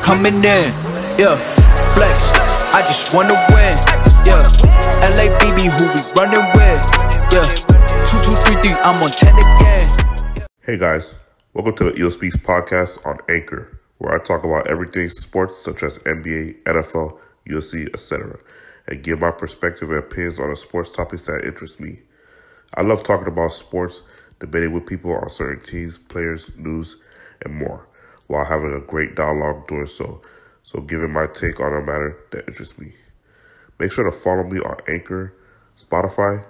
coming in, yeah. Flex, I just wanna win, yeah. LABB, who we running with, yeah. 2233, I'm on 10 again. Hey guys, welcome to the Epiosde podcast on Anchor, where I talk about everything sports such as NBA, NFL, UFC, etc., and give my perspective and opinions on the sports topics that interest me. I love talking about sports, debating with people on certain teams, players, news, and more, while having a great dialogue doing so giving my take on a matter that interests me. Make sure to follow me on Anchor, Spotify,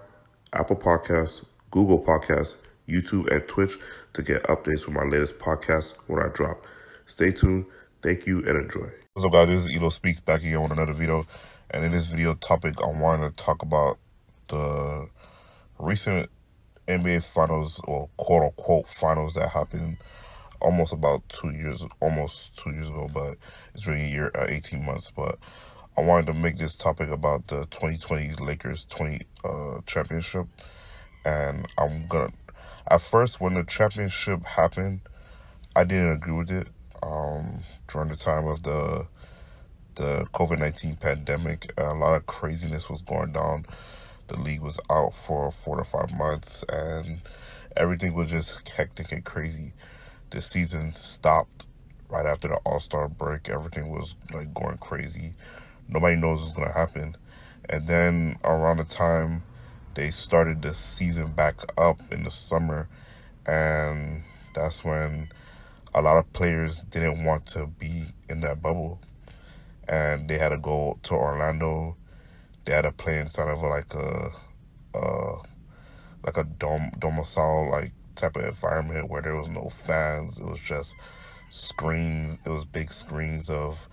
Apple Podcasts, Google Podcasts, YouTube, and Twitch to get updates with my latest podcast when I drop. Stay tuned, thank you, and enjoy. What's up, guys? This is Elo Speaks back again with another video. And in this video topic, I wanted to talk about the recent NBA finals, or quote-unquote finals, that happened almost 2 years ago, but it's really a year, 18 months. But I wanted to make this topic about the 2020 Lakers championship. And at first, when the championship happened, I didn't agree with it. During the time of the COVID-19 pandemic, a lot of craziness was going down. The league was out for 4 to 5 months, and everything was just hectic and crazy. The season stopped right after the All-Star break. Everything was like going crazy. Nobody knows what's going to happen. And then around the time they started the season back up in the summer, and that's when a lot of players didn't want to be in that bubble, and they had to go to Orlando. They had to play inside of like a domicile like type of environment where there was no fans. It was just screens. It was big screens of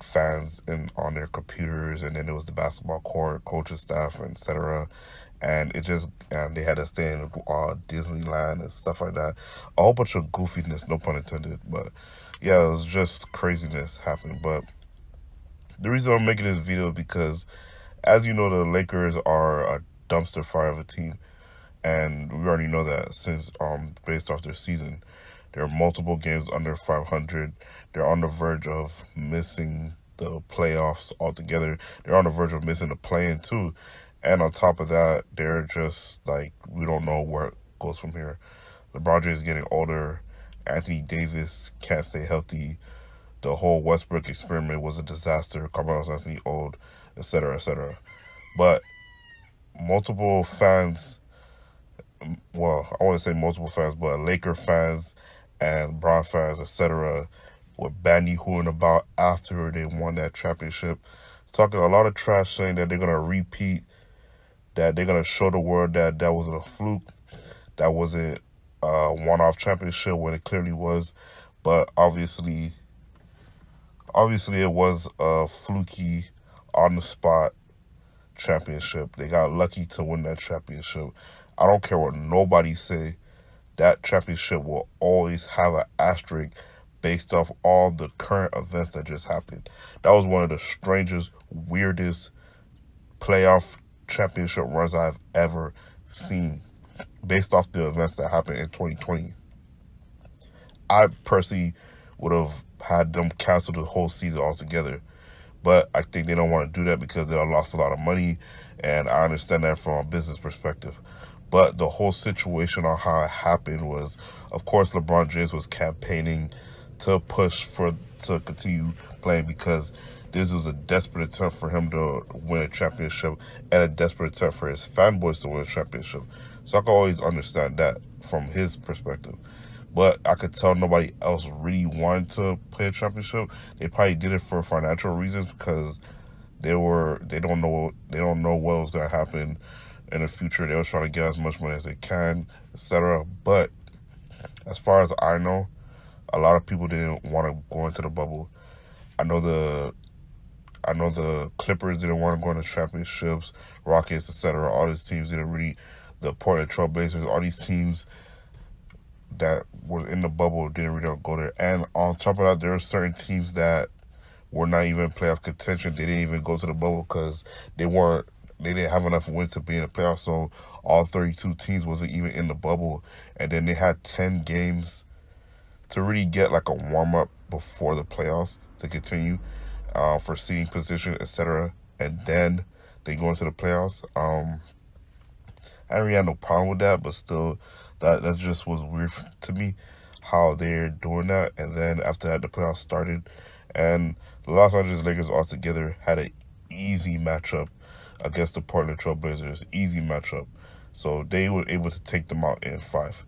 fans on their computers, and then it was the basketball court, coaching staff, and etc. And they had to stay in Disneyland and stuff like that. A whole bunch of goofiness, no pun intended. But yeah, it was just craziness happening. But the reason I'm making this video is because, as you know, the Lakers are a dumpster fire of a team. And we already know that since based off their season. There are multiple games under 500. They're on the verge of missing the playoffs altogether. They're on the verge of missing the play-in too. And on top of that, they're just like, we don't know where it goes from here. LeBron James is getting older. Anthony Davis can't stay healthy. The whole Westbrook experiment was a disaster. Carmelo Anthony old, etc., etc. But multiple fans, well, I want to say multiple fans, but Laker fans and Bron fans, etc., were bandy-hooing about after they won that championship, talking a lot of trash, saying that they're going to repeat, that they're going to show the world that that wasn't a fluke, that wasn't a one-off championship when it clearly was. But obviously it was a fluky, on-the-spot championship. They got lucky to win that championship. I don't care what nobody say, that championship will always have an asterisk based off all the current events that just happened. That was one of the strangest, weirdest playoff championship runs I've ever seen based off the events that happened in 2020. I personally would have had them cancel the whole season altogether. But I think they don't want to do that because they lost a lot of money, and I understand that from a business perspective. But the whole situation on how it happened was, of course, LeBron James was campaigning to push to continue playing, because this was a desperate attempt for him to win a championship and a desperate attempt for his fanboys to win a championship. So I can always understand that from his perspective. But I could tell nobody else really wanted to play a championship. They probably did it for financial reasons, because they don't know what was going to happen in the future. They were trying to get as much money as they can, etc. But as far as I know, a lot of people didn't want to go into the bubble. I know the Clippers didn't want to go into championships, Rockets, etc. All these teams didn't really. The Portland Trail Blazers, all these teams that were in the bubble didn't really go there. And on top of that, there are certain teams that were not even playoff contention. They didn't even go to the bubble because they didn't have enough wins to be in the playoffs. So all 32 teams wasn't even in the bubble. And then they had 10 to really get like a warm-up before the playoffs to continue for seeding position, etc. And then they go into the playoffs. I didn't really have no problem with that, but still, that just was weird to me how they're doing that. And then after that, the playoffs started, and the Los Angeles Lakers altogether had an easy matchup against the Portland Trail Blazers. Easy matchup. So they were able to take them out in 5.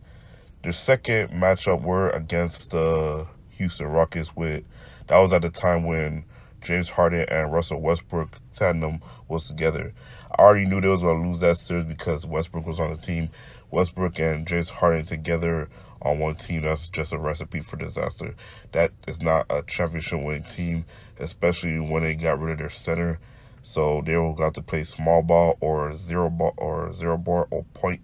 Their second matchup were against the Houston Rockets. That was at the time when James Harden and Russell Westbrook tandem was together. I already knew they was going to lose that series because Westbrook was on the team. Westbrook and James Harden together on one team, that's just a recipe for disaster. That is not a championship winning team, especially when they got rid of their center. So they will got to play small ball or zero ball or point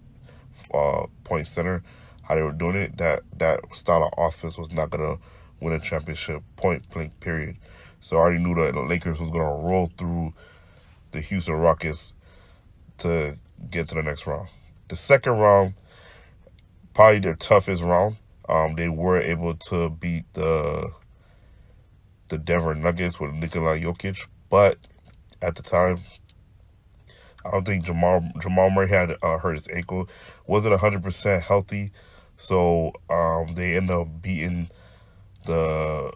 center. How they were doing it, that style of offense was not gonna win a championship, point blank period. So I already knew that the Lakers was gonna roll through the Houston Rockets to get to the next round. The second round, probably their toughest round. They were able to beat the Denver Nuggets with Nikola Jokic, but at the time, I don't think Jamal Murray had hurt his ankle. Wasn't 100% healthy, so they ended up beating the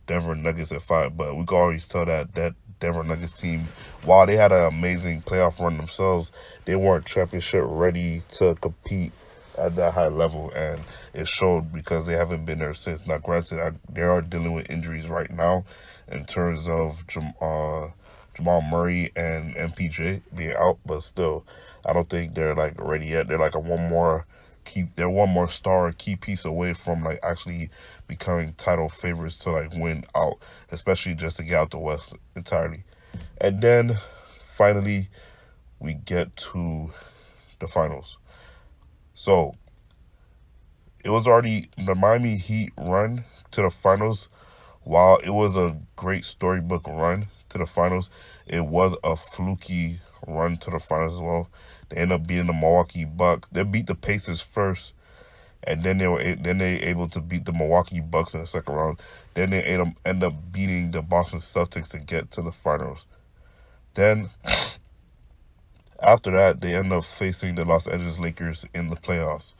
Denver Nuggets at 5. But we can always tell that Denver Nuggets team, while they had an amazing playoff run themselves, they weren't championship ready to compete at that high level, and it showed because they haven't been there since. Now, granted, they are dealing with injuries right now in terms of Jamal Murray and MPJ being out, but still, I don't think they're like ready yet. They're like one more star key piece away from like actually becoming title favorites to like win out, especially just to get out the West entirely. And then finally we get to the finals. So it was already the Miami Heat run to the finals. While it was a great storybook run to the finals, it was a fluky run to the finals as well. They ended up beating the Milwaukee Bucks. They beat the Pacers first, and then they able to beat the Milwaukee Bucks in the second round. Then they end up beating the Boston Celtics to get to the finals. Then after that, they end up facing the Los Angeles Lakers in the playoffs.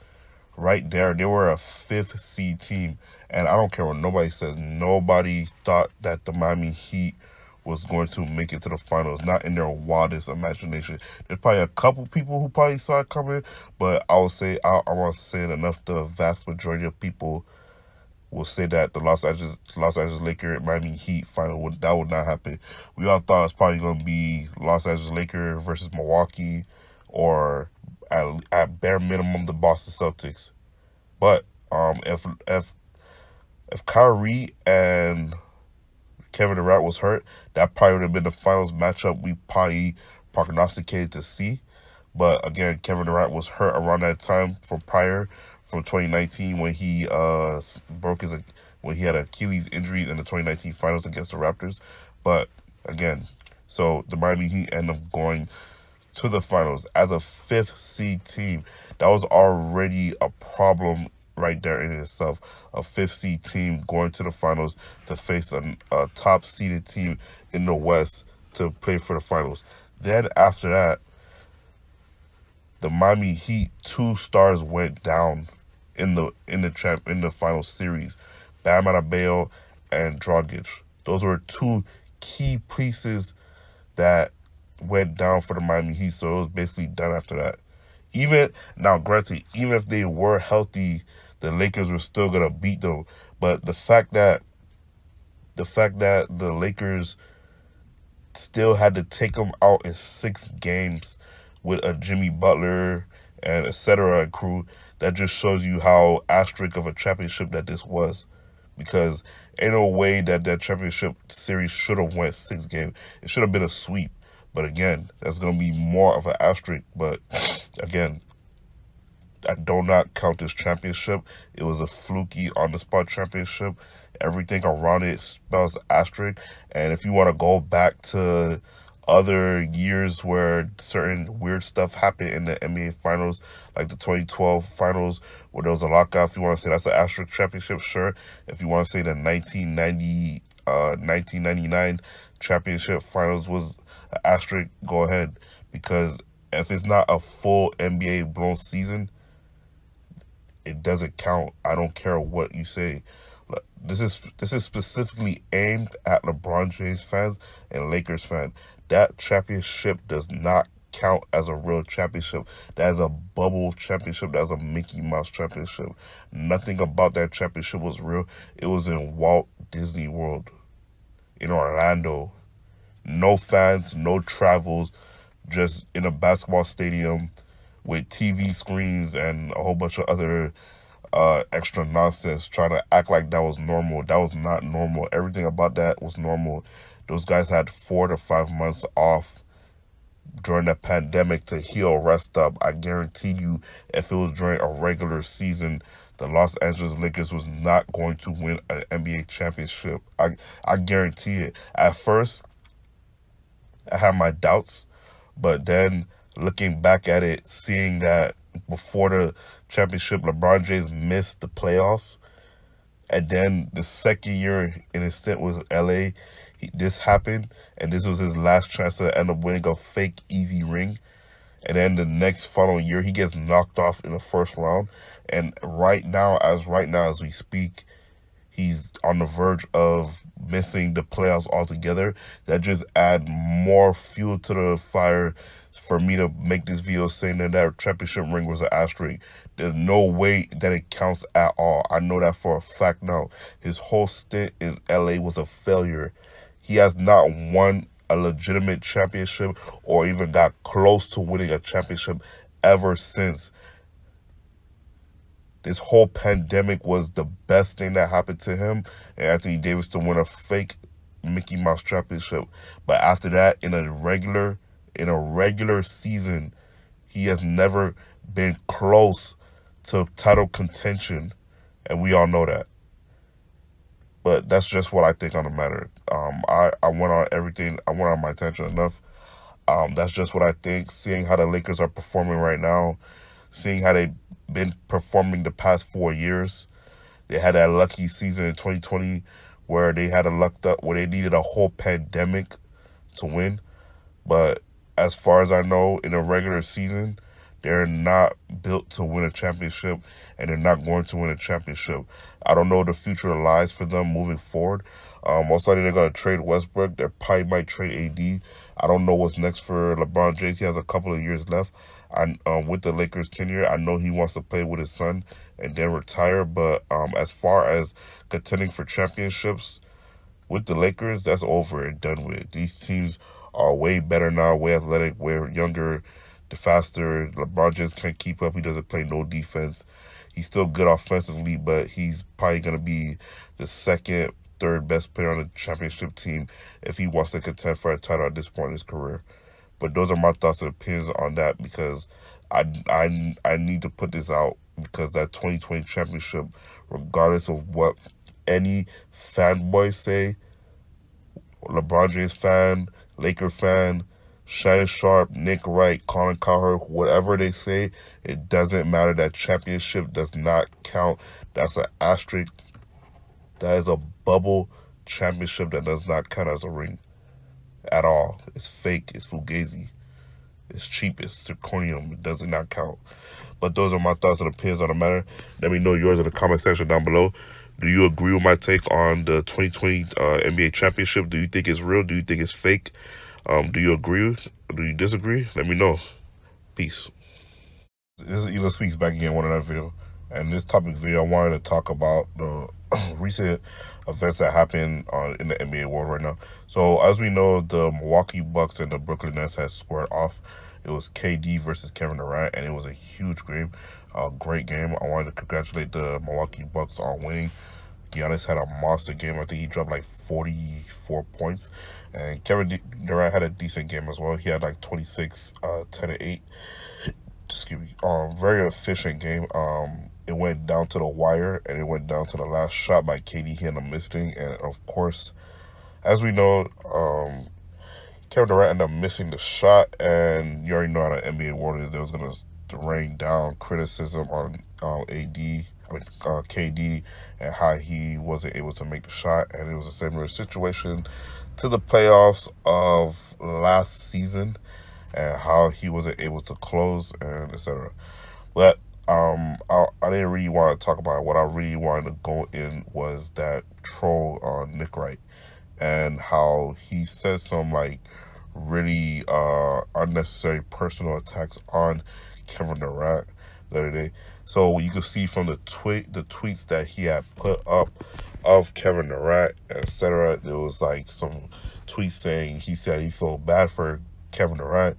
Right there, they were a 5th seed team, and I don't care what nobody says. Nobody thought that the Miami Heat was going to make it to the finals, not in their wildest imagination. There's probably a couple people who probably saw it coming, but I want to say it enough, the vast majority of people will say that the Los Angeles Lakers Miami Heat final would not happen. We all thought it was probably going to be Los Angeles Lakers versus Milwaukee, or at bare minimum the Boston Celtics. But if Kyrie and Kevin Durant was hurt, that probably would have been the finals matchup we probably prognosticated to see. But again, Kevin Durant was hurt around that time from 2019 when he when he had an Achilles injury in the 2019 finals against the Raptors. But again, so the Miami Heat end up going to the finals as a 5th seed team. That was already a problem right there in itself. A 5th seed team going to the finals to face a top seeded team in the West to play for the finals. Then after that, the Miami Heat 2 stars went down in the final series. Bam Adebayo and Dragic. Those were 2 key pieces that went down for the Miami Heat, so it was basically done after that. Granted, even if they were healthy, the Lakers were still gonna beat them. But the fact that the Lakers still had to take them out in 6 games with a Jimmy Butler and etc. crew, that just shows you how asterisk of a championship that this was. Because ain't no way that championship series should have went 6 games. It should have been a sweep. But again, that's going to be more of an asterisk. But again, I do not count this championship. It was a fluky on-the-spot championship. Everything around it spells asterisk. And if you want to go back to other years where certain weird stuff happened in the NBA Finals, like the 2012 Finals, where there was a lockout. If you want to say that's an asterisk championship, sure. If you want to say the 1999 championship Finals was an asterisk, go ahead. Because if it's not a full NBA blown season, it doesn't count. I don't care what you say. This is specifically aimed at LeBron James fans and Lakers fans. That championship does not count as a real championship. That is a bubble championship. That is a Mickey Mouse championship. Nothing about that championship was real. It was in Walt Disney World in Orlando. No fans, no travels, just in a basketball stadium with TV screens and a whole bunch of other extra nonsense, trying to act like that was normal. That was not normal. Everything about that was normal. Those guys had 4 to 5 months off during the pandemic to heal, rest up. I guarantee you, if it was during a regular season, the Los Angeles Lakers was not going to win an NBA championship. I guarantee it. At first, I had my doubts, but then looking back at it, seeing that before the championship, LeBron James missed the playoffs, and then the second year in his stint with LA, this happened, and this was his last chance to end up winning a fake easy ring. And then the next following year, he gets knocked off in the first round. And right now as we speak, he's on the verge of missing the playoffs altogether. That just add more fuel to the fire for me to make this video saying that championship ring was an asterisk. There's no way that it counts at all. I know that for a fact now. His whole stint in LA was a failure. He has not won a legitimate championship or even got close to winning a championship ever since. This whole pandemic was the best thing that happened to him and Anthony Davis to win a fake Mickey Mouse championship. But after that, in a regular season, he has never been close to title contention, and we all know that. But that's just what I think on the matter. I went on everything. I went on my attention enough. That's just what I think. Seeing how the Lakers are performing right now, seeing how they've been performing the past 4 years. They had that lucky season in 2020 where they had a lucked up, where they needed a whole pandemic to win. But as far as I know, in a regular season, they're not built to win a championship, and they're not going to win a championship. I don't know the future lies for them moving forward. Most likely they're going to trade Westbrook. They probably might trade AD. I don't know what's next for LeBron James. He has a couple of years left. With the Lakers tenure, I know he wants to play with his son and then retire. But as far as contending for championships with the Lakers, that's over and done with. These teams are way better now, way athletic, way younger, the faster. LeBron James can't keep up. He doesn't play no defense. He's still good offensively, but he's probably going to be the second, third best player on the championship team if he wants to contend for a title at this point in his career. But those are my thoughts and opinions on that, because I need to put this out, because that 2020 championship, regardless of what any fanboys say, LeBron James fan, Laker fan, Shannon Sharp, Nick Wright, Colin Cowherd, whatever they say, it doesn't matter. That championship does not count. That's an asterisk. That is a bubble championship that does not count as a ring at all. It's fake. It's fugazi. It's cheap. It's zirconium. It does not count. But those are my thoughts and opinions on the matter. Let me know yours in the comment section down below. Do you agree with my take on the 2020 NBA championship? Do you think it's real? Do you think it's fake? Do you agree? Do you disagree? Let me know. Peace. This is Elo Speaks back again with another video. And this topic video, I wanted to talk about the recent events that happen in the NBA world right now. So as we know, the Milwaukee Bucks and the Brooklyn Nets had squared off. It was KD versus Kevin Durant, and it was a huge game, a great game. I wanted to congratulate the Milwaukee Bucks on winning. Giannis had a monster game. I think he dropped like 44 points. And Kevin Durant had a decent game as well. He had like 26, 10 and 8. Excuse me. Very efficient game. It went down to the wire, and it went down to the last shot by KD. He ended up missing. And of course, as we know, Kevin Durant ended up missing the shot, and you already know how the NBA world is. There was going to rain down criticism on KD, and how he wasn't able to make the shot, and it was a similar situation to the playoffs of last season, and how he wasn't able to close, and etc. But I didn't really want to talk about it. What I really wanted to go in was that troll on Nick Wright, and how he said some like really unnecessary personal attacks on Kevin Durant the other day. So you can see from the tweets that he had put up of Kevin Durant, etc. There was like some tweets saying he said he felt bad for Kevin Durant,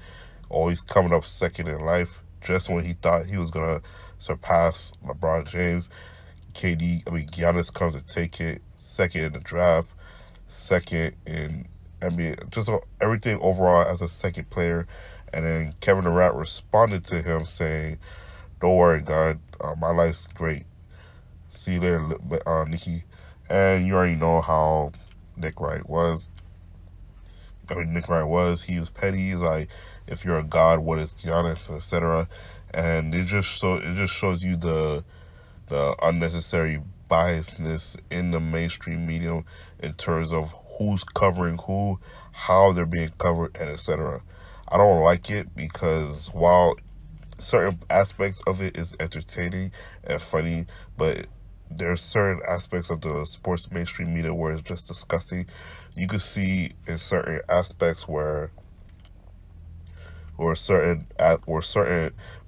always coming up second in life, just when he thought he was gonna surpass LeBron James. Giannis comes to take it, second in the draft, second in NBA, just everything overall as a second player. And then Kevin Durant responded to him saying, "Don't worry, God, my life's great. See you later, Nikki." And you already know how Nick Wright was. He was petty. He's like, if you're a god, what is Giannis, etc. And it just shows you the unnecessary biasness in the mainstream media in terms of who's covering who, how they're being covered, and etc. I don't like it, because while certain aspects of it is entertaining and funny, but there's certain aspects of the sports mainstream media where it's just disgusting. You can see in certain aspects where certain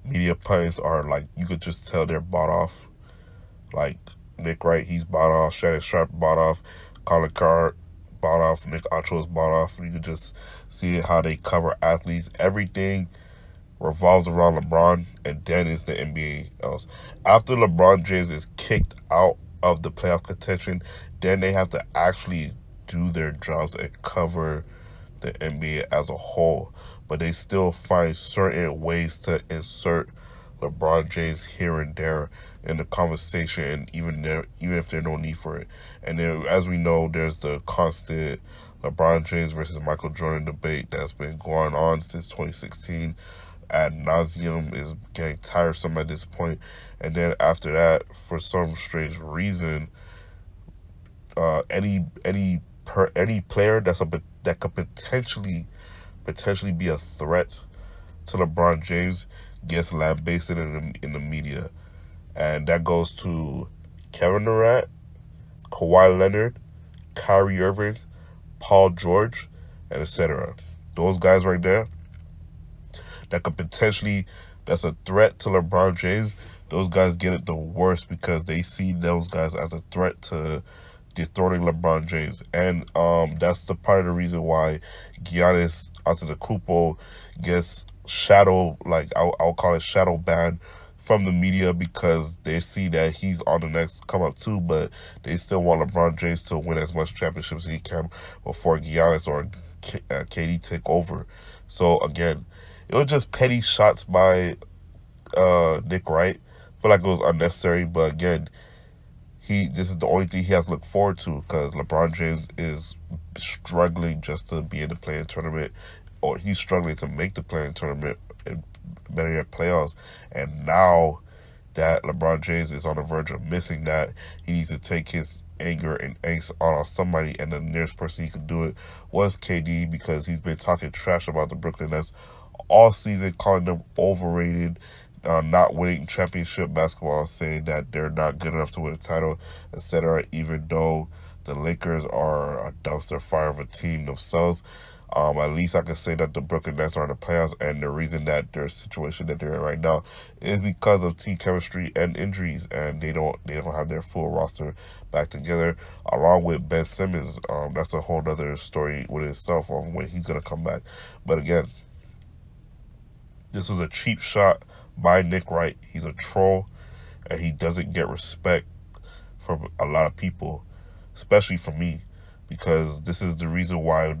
media pundits are like, you could just tell they're bought off. Like Nick Wright, he's bought off. Shannon Sharp bought off. Colin Carr bought off. Nick Acho's bought off. You could just see how they cover athletes. Everything revolves around LeBron, and then it's the NBA else. After LeBron James is kicked out of the playoff contention, then they have to actually do their jobs and cover the NBA as a whole. But they still find certain ways to insert LeBron James here and there in the conversation, even if there's no need for it. And then, as we know, there's the constant LeBron James versus Michael Jordan debate that's been going on since 2016. Ad nauseum, is getting tiresome at this point. And then after that, for some strange reason, any player that could potentially be a threat to LeBron James gets lambasted in the media, and that goes to Kevin Durant, Kawhi Leonard, Kyrie Irving, Paul George, and etc. Those guys right there, that could that's a threat to LeBron James. Those guys get it the worst, because they see those guys as a threat to dethroning LeBron James. And that's the part of the reason why Giannis Antetokounmpo gets I'll call it shadow banned from the media, because they see that he's on the next come up too, but they still want LeBron James to win as much championships as he can before Giannis or KD take over. So again, it was just petty shots by Nick Wright. I feel like it was unnecessary, but again, this is the only thing he has to look forward to, because LeBron James is struggling just to be in the play-in tournament, or he's struggling to make the play-in tournament, and better yet, playoffs. And now that LeBron James is on the verge of missing that, he needs to take his anger and angst on somebody, and the nearest person he could do it was KD, because he's been talking trash about the Brooklyn Nets all season, calling them overrated, not winning championship basketball, saying that they're not good enough to win a title, etc., even though the Lakers are a dumpster fire of a team themselves. At least I can say that the Brooklyn Nets are in the playoffs, and the reason that their situation that they're in right now is because of team chemistry and injuries, and they don't have their full roster back together, along with Ben Simmons. That's a whole other story with itself on when he's gonna come back. But again, this was a cheap shot by Nick Wright. He's a troll, and he doesn't get respect from a lot of people, especially from me, because this is the reason why he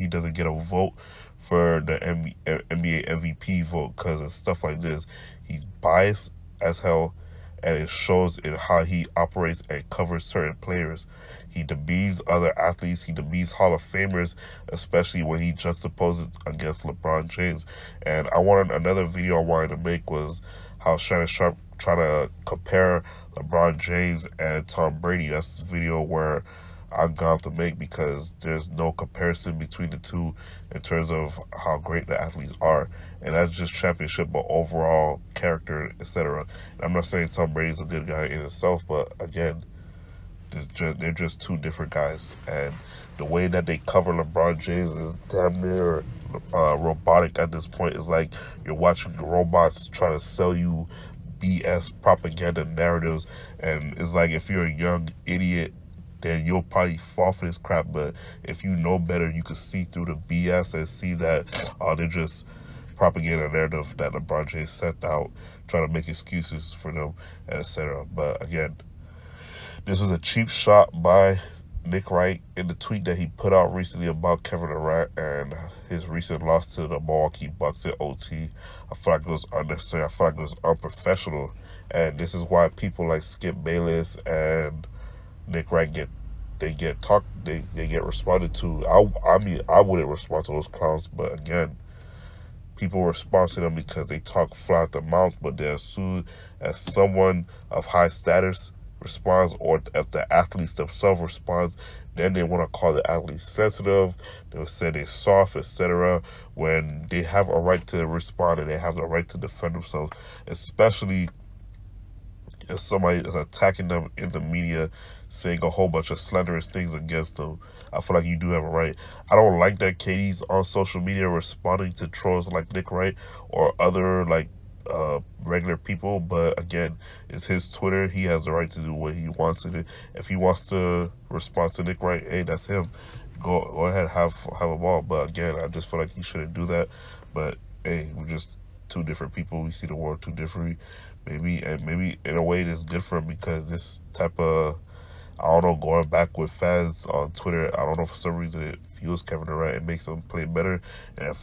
doesn't get a vote for the NBA MVP vote, because of stuff like this. He's biased as hell, and it shows in how he operates and covers certain players. He demeans other athletes. He demeans Hall of Famers, especially when he juxtaposes against LeBron James. And another video I wanted to make was how Shannon Sharp trying to compare LeBron James and Tom Brady. That's the video where I'm going to make, because there's no comparison between the two in terms of how great the athletes are. And that's just championship, but overall character, etc. And I'm not saying Tom Brady's a good guy in itself, but again, they're just two different guys. And the way that they cover LeBron James is damn near robotic at this point. It's like you're watching robots try to sell you BS propaganda narratives. And it's like, if you're a young idiot, then you'll probably fall for this crap. But if you know better, you can see through the BS and see that they're just propaganda narrative that LeBron James sent out, trying to make excuses for them, and etc. But again, this was a cheap shot by Nick Wright in the tweet that he put out recently about Kevin Durant and his recent loss to the Milwaukee Bucks in OT. I feel like it was unnecessary. I feel like it was unprofessional. And this is why people like Skip Bayless and Nick Wright get responded to. I mean, I wouldn't respond to those clowns, but again, people respond to them because they talk flat the mouth. But then as soon as someone of high status responds, or if the athletes themselves responds, then they want to call the athletes sensitive. They'll say they're soft, etc. When they have a right to respond and they have the right to defend themselves, especially if somebody is attacking them in the media, saying a whole bunch of slanderous things against them. I feel like you do have a right. I don't like that KD's on social media responding to trolls like Nick Wright or other like regular people, but again, it's his Twitter. He has the right to do what he wants to do. If he wants to respond to Nick Wright, hey, that's him. Go ahead, have a ball. But again, I just feel like he shouldn't do that. But hey, we're just two different people. We see the world too differently. Maybe in a way it is good for him, because this type of, I don't know, going back with fans on Twitter, I don't know, for some reason it fuels Kevin Durant. It makes him play better. And if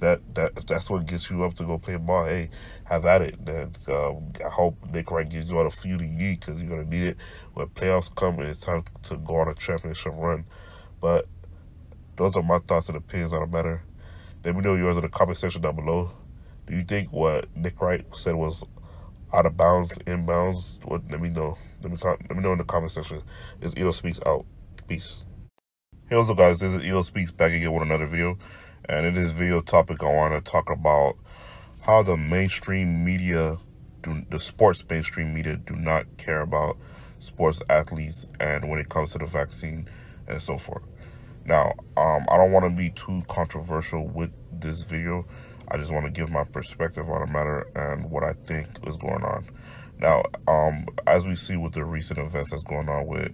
that's what gets you up to go play ball, hey, have at it. Then I hope Nick Wright gives you all the fuel you need, because you're going to need it when playoffs come and it's time to go on a championship run. But those are my thoughts and opinions on the matter. Let me know yours in the comment section down below. Do you think what Nick Wright said was out of bounds, inbounds? What? Let me know. Let me know in the comment section. This Edo Speaks out. Peace. Hey, what's up, guys? This is Edo Speaks back again with another video. And in this video topic, I want to talk about how the mainstream media, the sports mainstream media, do not care about sports athletes and when it comes to the vaccine and so forth. Now, I don't want to be too controversial with this video. I just want to give my perspective on the matter and what I think is going on. Now, as we see with the recent events that's going on with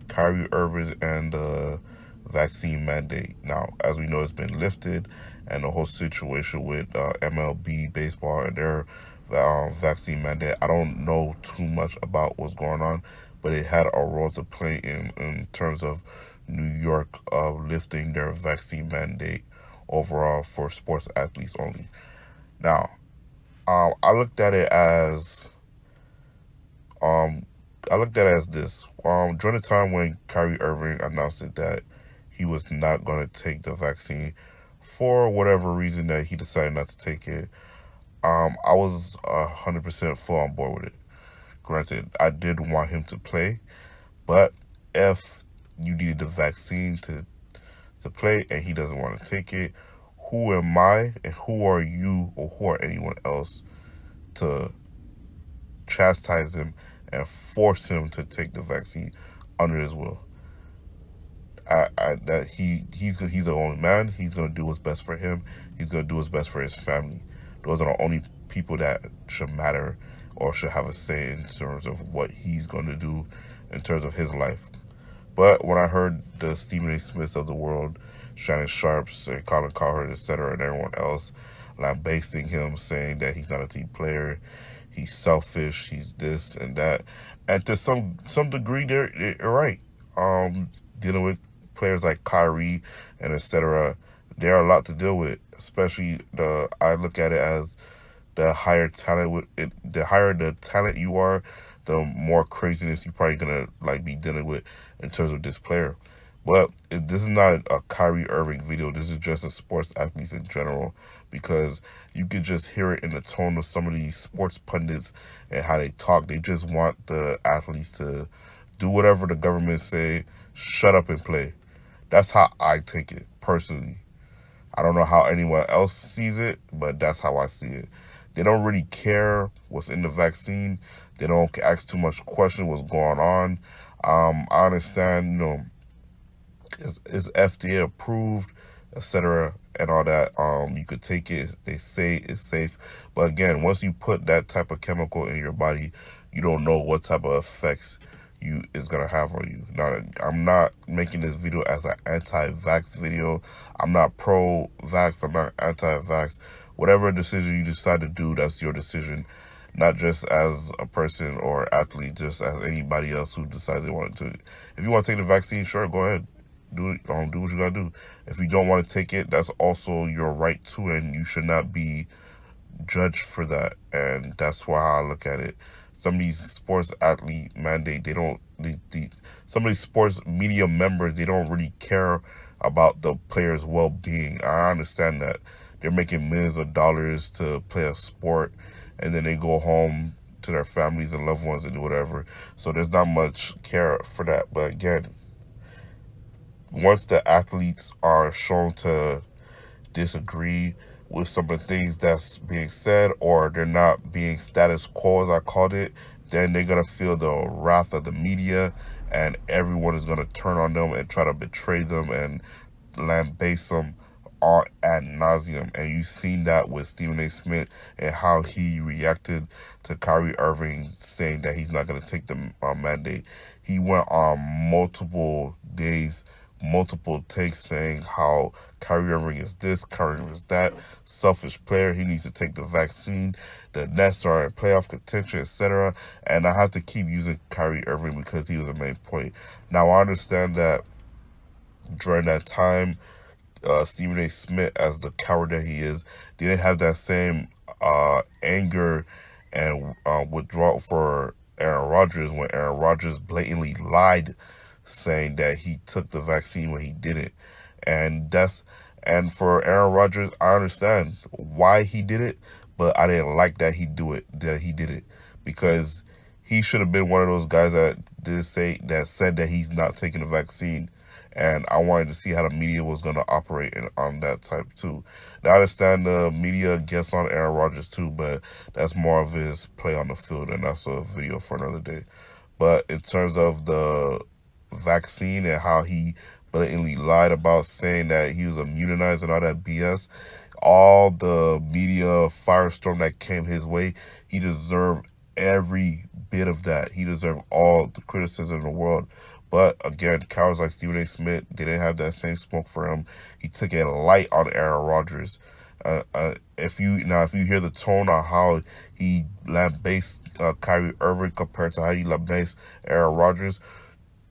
Kyrie Irving and the vaccine mandate. Now, as we know, it's been lifted, and the whole situation with MLB baseball and their vaccine mandate. I don't know too much about what's going on, but it had a role to play in terms of New York lifting their vaccine mandate overall for sports athletes only. Now, I looked at it as this. During the time when Kyrie Irving announced it that he was not going to take the vaccine for whatever reason that he decided not to take it, I was 100% full on board with it. Granted, I did want him to play, but if you needed the vaccine to play and he doesn't want to take it, who am I and who are you or who are anyone else to chastise him and force him to take the vaccine under his will? He's the only man. He's gonna do what's best for him. He's gonna do what's best for his family. Those are the only people that should matter or should have a say in terms of what he's gonna do in terms of his life. But when I heard the Stephen A. Smiths of the world, Shannon Sharps and Colin Cowherd, etc., and everyone else lambasting him, saying that he's not a team player, he's selfish, he's this and that, and to some degree, they're right. Dealing with players like Kyrie and etc., there are a lot to deal with. Especially I look at it as the higher talent the higher the talent you are, the more craziness you're probably gonna like be dealing with in terms of this player. But this is not a Kyrie Irving video. This is just a sports athletes in general, because you could just hear it in the tone of some of these sports pundits and how they talk. They just want the athletes to do whatever the government say, shut up and play. That's how I take it, personally. I don't know how anyone else sees it, but that's how I see it. They don't really care what's in the vaccine. They don't ask too much question what's going on. I understand, is FDA approved, etc., and all that. You could take it. They say it's safe, but again, once you put that type of chemical in your body, you don't know what type of effects is gonna have on you. Now, I'm not making this video as an anti-vax video. I'm not pro-vax. I'm not anti-vax. Whatever decision you decide to do, that's your decision. Not just as a person or athlete, just as anybody else who decides they want to. If you want to take the vaccine, sure, go ahead. Do it. Do what you gotta do. If you don't want to take it, that's also your right to, and you should not be judged for that. And that's why I look at it. Some of these sports athlete mandate, some of these sports media members, they don't really care about the players' well-being. I understand that. They're making millions of dollars to play a sport, and then they go home to their families and loved ones and do whatever. So there's not much care for that. But again, once the athletes are shown to disagree with some of the things that's being said, or they're not being status quo, as I called it, then they're going to feel the wrath of the media, and everyone is going to turn on them and try to betray them and lambaste them all ad nauseum. And you've seen that with Stephen A. Smith and how he reacted to Kyrie Irving saying that he's not going to take the mandate. He went on multiple days, multiple takes saying how Kyrie Irving is this, Kyrie Irving is that, selfish player, he needs to take the vaccine, the Nets are in playoff contention, etc. And I have to keep using Kyrie Irving because he was the main point. Now, I understand that during that time, Stephen A. Smith, as the coward that he is, didn't have that same anger and withdrawal for Aaron Rodgers when Aaron Rodgers blatantly lied, saying that he took the vaccine when he didn't. And for Aaron Rodgers, I understand why he did it, but I didn't like that he did it, because he should have been one of those guys that said that he's not taking the vaccine. And I wanted to see how the media was going to operate on that type too. Now, I understand the media gets on Aaron Rodgers too, but that's more of his play on the field, and that's a video for another day. But in terms of the vaccine and how he blatantly lied about saying that he was immunized and all that BS, all the media firestorm that came his way, he deserved every bit of that. He deserved all the criticism in the world. But again, cowards like Stephen A. Smith, they didn't have that same smoke for him. He took it light on Aaron Rodgers. If you hear the tone on how he lambasted Kyrie Irving compared to how he lambasted Aaron Rodgers,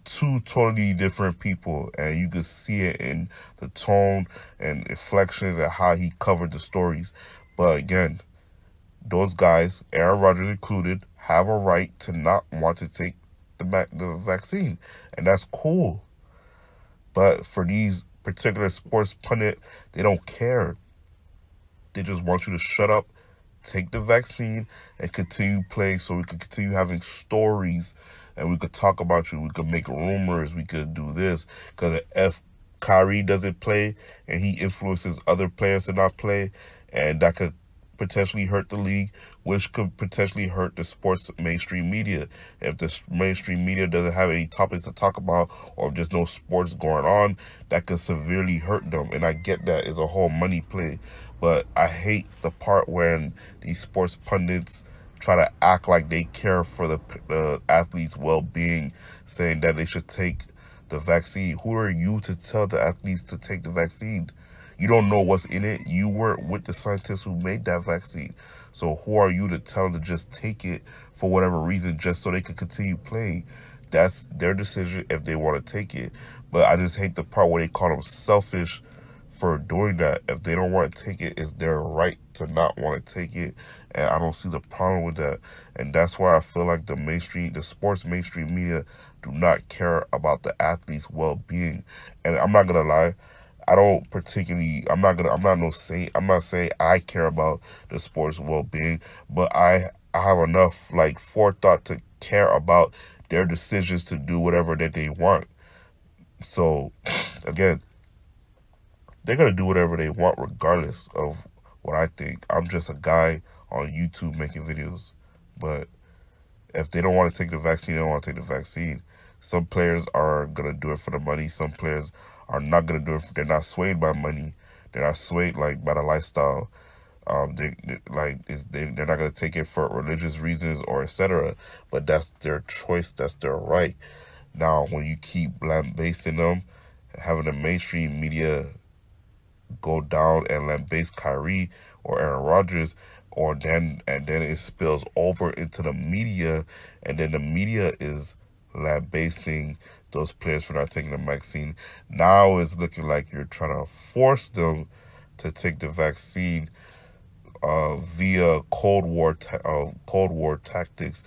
two totally different people, and you could see it in the tone and inflections and how he covered the stories. But again, those guys, Aaron Rodgers included, have a right to not want to take the vaccine, and that's cool. But for these particular sports pundits, they don't care. They just want you to shut up, take the vaccine, and continue playing so we can continue having stories, and we could talk about you. We could make rumors. We could do this. Because if Kyrie doesn't play and he influences other players to not play, and that could potentially hurt the league, which could potentially hurt the sports mainstream media. If the mainstream media doesn't have any topics to talk about, or if there's no sports going on, that could severely hurt them. And I get that it's a whole money play, but I hate the part when these sports pundits try to act like they care for the athletes' well-being, saying that they should take the vaccine. Who are you to tell the athletes to take the vaccine? You don't know what's in it. You weren't with the scientists who made that vaccine. So who are you to tell them to just take it for whatever reason, just so they can continue playing? That's their decision if they want to take it. But I just hate the part where they call them selfish for doing that. If they don't want to take it, it's their right to not want to take it. And I don't see the problem with that. And that's why I feel like the sports mainstream media do not care about the athlete's well-being. And I'm not going to lie, I don't particularly, I'm not saying I care about the sports well-being, but I have enough like forethought to care about their decisions to do whatever that they want. So again, they're going to do whatever they want regardless of what I think. I'm just a guy on YouTube making videos. But if they don't want to take the vaccine, they don't want to take the vaccine. Some players are going to do it for the money. Some players are not going to do it. They're not swayed by money. They're not swayed like by the lifestyle. They're not going to take it for religious reasons or etc. But that's their choice. That's their right. Now, when you keep lambasting them, having the mainstream media go down and lambaste Kyrie or Aaron Rodgers, and then it spills over into the media, and then the media is lambasting those players for not taking the vaccine. Now it's looking like you're trying to force them to take the vaccine via Cold War tactics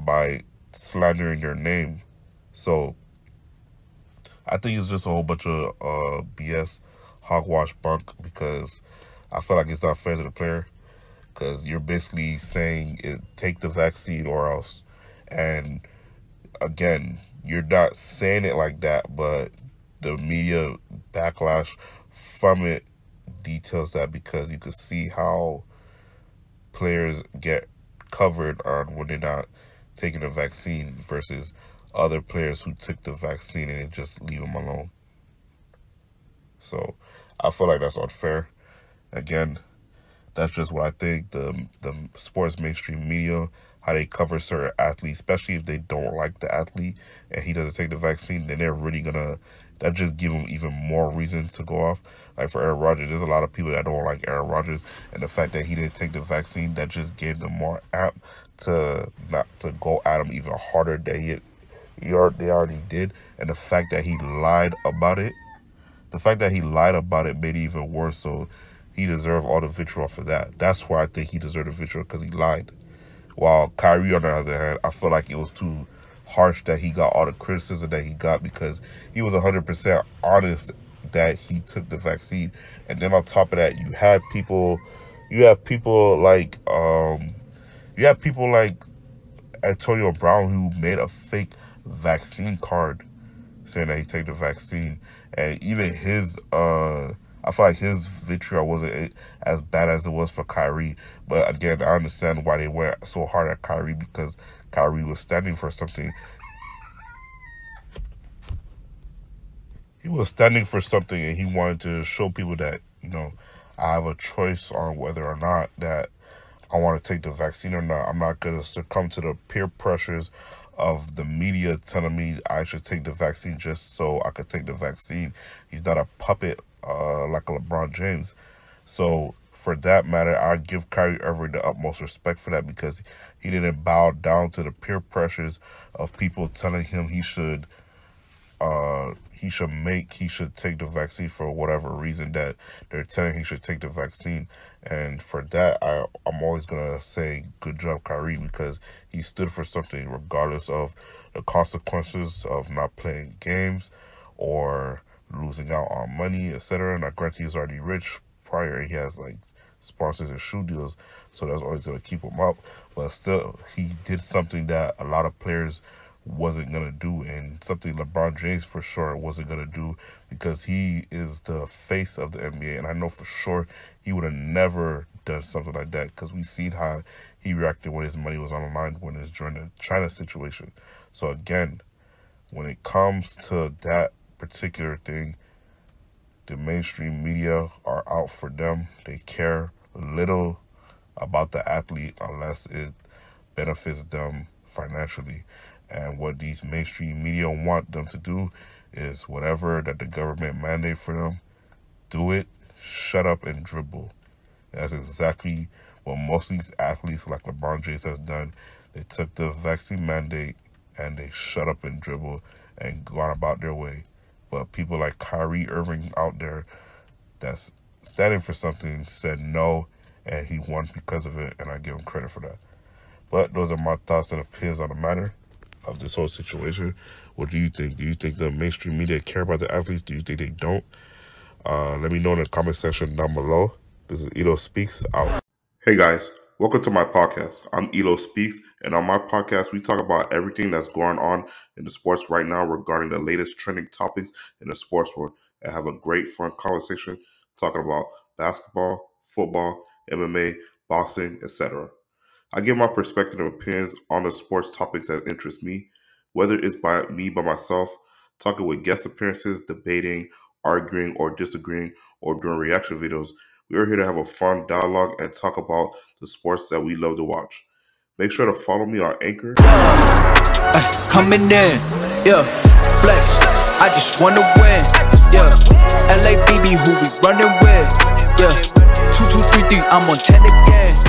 by slandering their name. So I think it's just a whole bunch of BS, hogwash bunk, because I feel like it's not fair to the player, because you're basically saying take the vaccine or else. And again, you're not saying it like that, but the media backlash from it details that, because you can see how players get covered on when they're not taking the vaccine versus other players who took the vaccine and just leave them alone. So I feel like that's unfair. Again, that's just what I think. The sports mainstream media, how they cover certain athletes, especially if they don't like the athlete and he doesn't take the vaccine, then they're really that just give them even more reason to go off. Like for Aaron Rodgers, there's a lot of people that don't like Aaron Rodgers, and the fact that he didn't take the vaccine, that just gave them more apt to not to go at him even harder than they already did. And the fact that he lied about it, made it even worse. So he deserved all the vitriol for that. That's why I think he deserved the vitriol, because he lied. While Kyrie, on the other hand, I feel like it was too harsh that he got all the criticism that he got, because he was 100% honest that he took the vaccine. And then on top of that, you have people like Antonio Brown, who made a fake vaccine card saying that he take the vaccine. And even his I feel like his vitriol wasn't as bad as it was for Kyrie. But again, I understand why they went so hard at Kyrie, because Kyrie was standing for something. He was standing for something, and he wanted to show people that, I have a choice on whether or not that I want to take the vaccine or not. I'm not going to succumb to the peer pressures of the media telling me I should take the vaccine just so I could take the vaccine. He's not a puppet like a LeBron James. So for that matter, I give Kyrie Irving the utmost respect for that, because he didn't bow down to the peer pressures of people telling him he should take the vaccine for whatever reason that they're telling he should take the vaccine. And for that, I'm always gonna say good job, Kyrie, because he stood for something regardless of the consequences of not playing games or losing out on money, etc. Now, granted, he's already rich prior. He has like sponsors and shoe deals, so that's always gonna keep him up. But still, he did something that a lot of players wasn't gonna do, and something LeBron James for sure wasn't gonna do, because he is the face of the NBA, and I know for sure he would have never done something like that, because we've seen how he reacted when his money was on the line when it was during the China situation. So again, when it comes to that particular thing, the mainstream media are out for them. They care little about the athlete unless it benefits them financially. And what these mainstream media want them to do is whatever that the government mandate for them, do it, shut up and dribble. And that's exactly what most of these athletes like LeBron James has done. They took the vaccine mandate and they shut up and dribble and gone about their way. But people like Kyrie Irving out there, that's standing for something said no, and he won because of it, and I give him credit for that. But those are my thoughts and opinions on the matter of this whole situation. What do you think? Do you think the mainstream media care about the athletes? Do you think they don't? Let me know in the comment section down below. This is Elo Speaks, out. Hey guys, welcome to my podcast. I'm Elo Speaks, and on my podcast, we talk about everything that's going on in the sports right now regarding the latest trending topics in the sports world, and have a great fun conversation talking about basketball, football, MMA, boxing, etc. I give my perspective and opinions on the sports topics that interest me, whether it's by myself, talking with guest appearances, debating, arguing, or disagreeing, or doing reaction videos. We are here to have a fun dialogue and talk about the sports that we love to watch. Make sure to follow me on Anchor. Coming in, yeah, flex. I just wanna win, yeah. LABB, who we running with, yeah. 2, 2, 3, 3, I'm on 10 again.